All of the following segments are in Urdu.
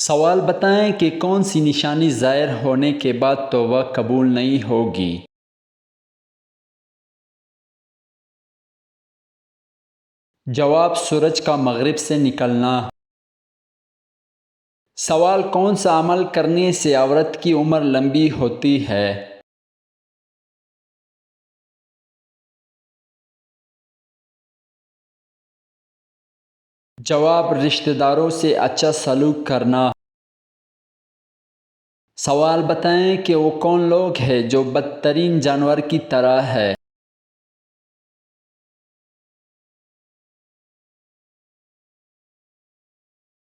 سوال بتائیں کہ کون سی نشانی ظاہر ہونے کے بعد توبہ قبول نہیں ہوگی؟ جواب: سورج کا مغرب سے نکلنا۔ سوال: کون سا عمل کرنے سے عورت کی عمر لمبی ہوتی ہے؟ جواب: رشتہ داروں سے اچھا سلوک کرنا۔ سوال بتائیں کہ وہ کون لوگ ہیں جو بدترین جانور کی طرح ہے؟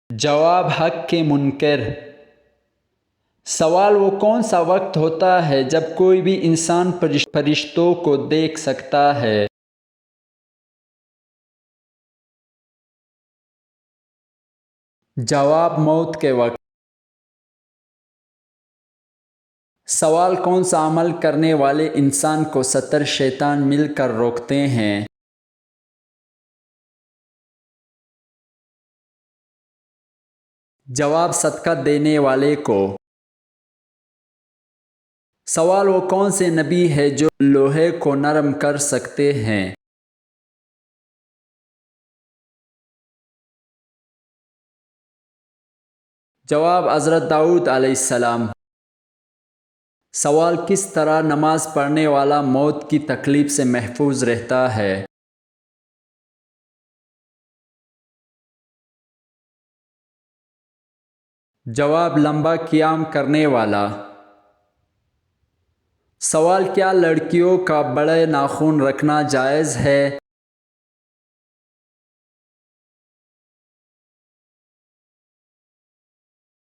جواب: حق کے منکر۔ سوال: وہ کون سا وقت ہوتا ہے جب کوئی بھی انسان فرشتوں کو دیکھ سکتا ہے؟ جواب: موت کے وقت۔ سوال: کون سا عمل کرنے والے انسان کو 70 شیطان مل کر روکتے ہیں؟ جواب: صدقہ دینے والے کو۔ سوال: وہ کون سے نبی ہے جو لوہے کو نرم کر سکتے ہیں؟ جواب: حضرت داؤد علیہ السلام۔ سوال: کس طرح نماز پڑھنے والا موت کی تکلیف سے محفوظ رہتا ہے؟ جواب: لمبا قیام کرنے والا۔ سوال: کیا لڑکیوں کا بڑے ناخن رکھنا جائز ہے؟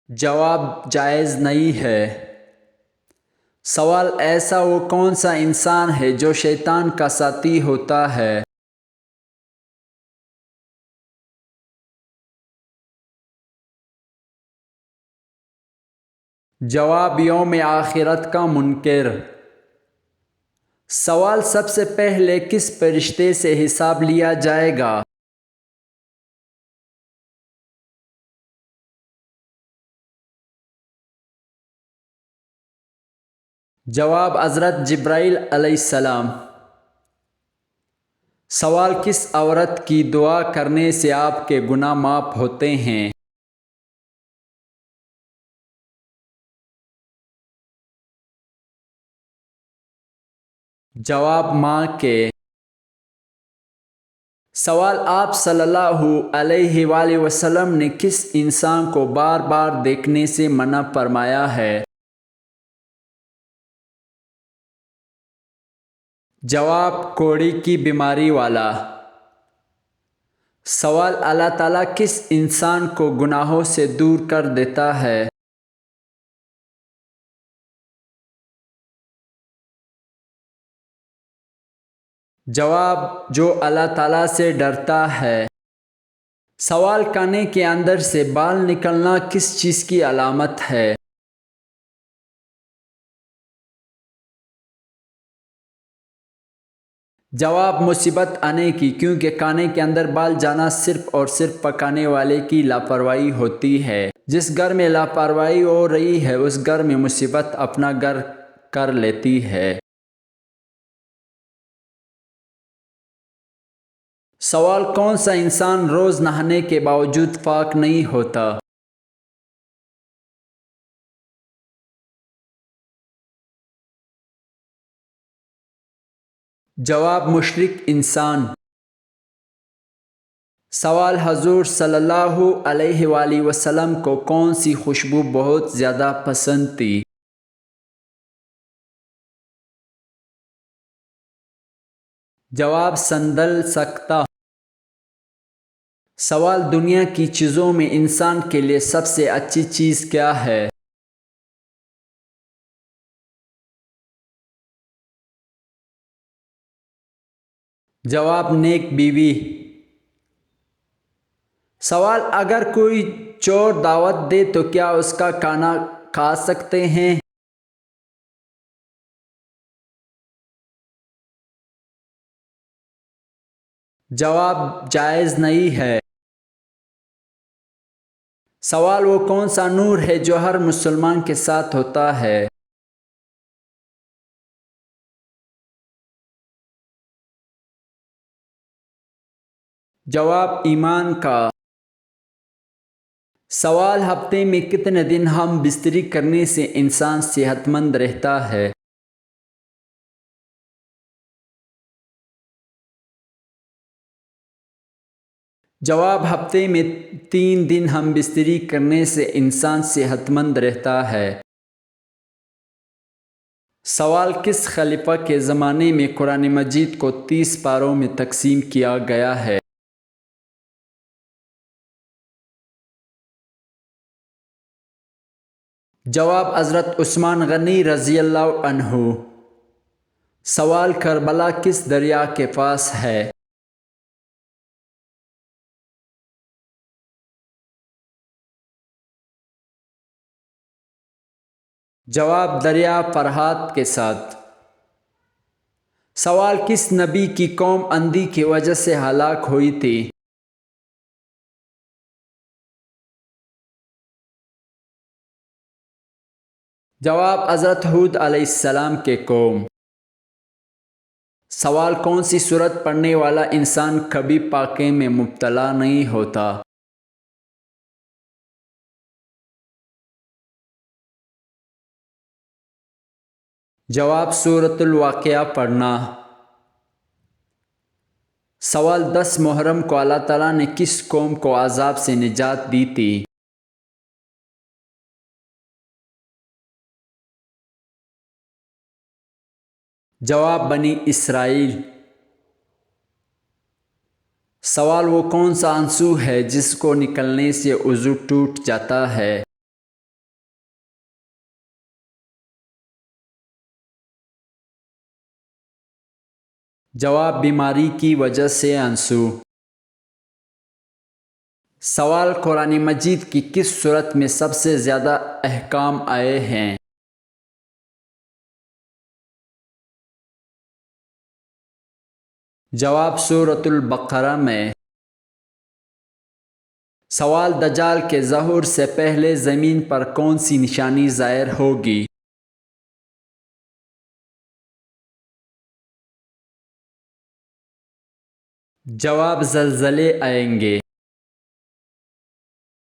جواب: جائز نہیں ہے۔ سوال: ایسا وہ کون سا انسان ہے جو شیطان کا ساتھی ہوتا ہے؟ جواب: یوم آخرت کا منکر۔ سوال: سب سے پہلے کس فرشتے سے حساب لیا جائے گا؟ جواب: حضرت جبرائیل علیہ السلام۔ سوال: کس عورت کی دعا کرنے سے آپ کے گناہ معاف ہوتے ہیں؟ جواب: ماں کے۔ سوال: آپ صلی اللہ علیہ وآلہ وسلم نے کس انسان کو بار بار دیکھنے سے منع فرمایا ہے؟ جواب: کوڑی کی بیماری والا۔ سوال: اللہ تعالیٰ کس انسان کو گناہوں سے دور کر دیتا ہے؟ جواب: جو اللہ تعالیٰ سے ڈرتا ہے۔ سوال: کانے کے اندر سے بال نکلنا کس چیز کی علامت ہے؟ جواب: مصیبت آنے کی، کیونکہ کانے کے اندر بال جانا صرف اور صرف پکانے والے کی لاپرواہی ہوتی ہے۔ جس گھر میں لاپرواہی ہو رہی ہے اس گھر میں مصیبت اپنا گھر کر لیتی ہے۔ سوال: کون سا انسان روز نہانے کے باوجود پاک نہیں ہوتا؟ جواب: مشرک انسان۔ سوال: حضور صلی اللہ علیہ وآلہ وسلم کو کون سی خوشبو بہت زیادہ پسند تھی؟ جواب: سندل سکتہ۔ سوال: دنیا کی چیزوں میں انسان کے لیے سب سے اچھی چیز کیا ہے؟ جواب: نیک بیوی۔ سوال: اگر کوئی چور دعوت دے تو کیا اس کا کھانا کھا سکتے ہیں؟ جواب: جائز نہیں ہے۔ سوال وہ کون سا نور ہے جو ہر مسلمان کے ساتھ ہوتا ہے؟ جواب ایمان کا۔ سوال ہفتے میں کتنے دن ہم بستری کرنے سے انسان صحت مند رہتا ہے؟ جواب ہفتے میں 3 دن ہم بستری کرنے سے انسان صحت مند رہتا ہے۔ سوال کس خلیفہ کے زمانے میں قرآن مجید کو 30 پاروں میں تقسیم کیا گیا ہے؟ جواب حضرت عثمان غنی رضی اللہ عنہ۔ سوال کربلا کس دریا کے پاس ہے؟ جواب دریا فرات کے ساتھ۔ سوال کس نبی کی قوم اندھی کی وجہ سے ہلاک ہوئی تھی؟ جواب حضرت ہود علیہ السلام کے قوم۔ سوال کون سی سورت پڑھنے والا انسان کبھی پاکے میں مبتلا نہیں ہوتا؟ جواب سورۃ الواقعہ پڑھنا۔ سوال 10 محرم کو اللہ تعالیٰ نے کس قوم کو عذاب سے نجات دی تھی؟ جواب بنی اسرائیل۔ سوال وہ کون سا عنصر ہے جس کو نکلنے سے وضو ٹوٹ جاتا ہے؟ جواب بیماری کی وجہ سے عنصر۔ سوال قرآن مجید کی کس سورت میں سب سے زیادہ احکام آئے ہیں؟ جواب سورۃ البقرہ میں۔ سوال دجال کے ظہور سے پہلے زمین پر کون سی نشانی ظاہر ہوگی؟ جواب زلزلے آئیں گے۔